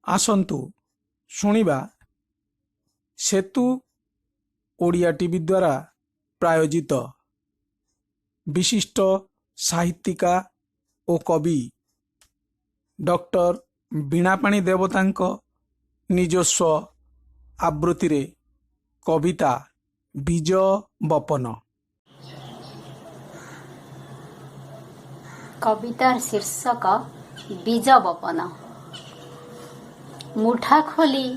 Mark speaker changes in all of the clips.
Speaker 1: आसंतु शुणिबा सेतु Odia TV द्वारा प्रायोजित विशिष्ट साहित्यिका और कवि डॉक्टर बीणापाणी देवतांक निजस्व आवृत्ति रे कविता बीज बपन।
Speaker 2: कवितार शीर्षक बीज बपन। मुठा खोली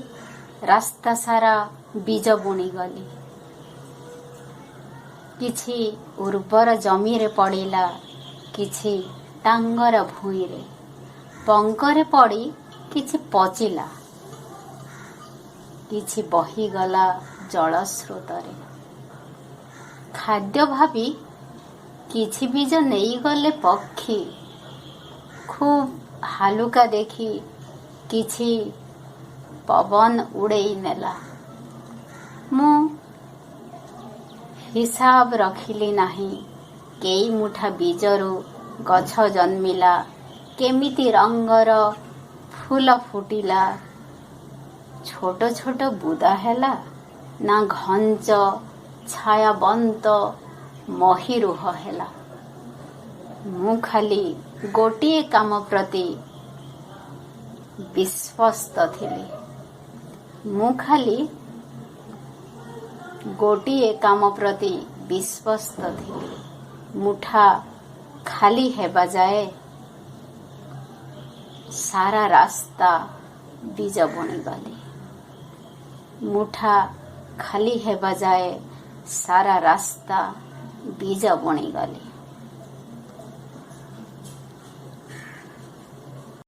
Speaker 2: रास्ता सारा बीज बुणी गली। किछि उर्वर जमी रे पड़िला, किछि टांगर भूई रे पंकरे पड़ी किछि पचिला, किछि बहीगला जल स्रोतरे। खाद्य भाबी किछि बीज नहीं गले पक्षी, खूब हालुका देखी किछि पवन उड़ेई नेला। मु हिसाब रखिली नाही केई मुठा बीजरू गछ जन्मिला, केमिति रंगर फूल फुटिला। छोट छोट बुदा हेला ना घंच छायाबंत महिरुह हेला। मु खाली गोटिए काम प्रति विश्वस्त थिली। मु खाली गोटिए काम प्रति विश्वस्त थिली। मुठा खाली हेबा जाए सारा रास्ता बीज बुणी गली। मुठा खाली हेबा जाए सारा रास्ता बीज बुणी गली।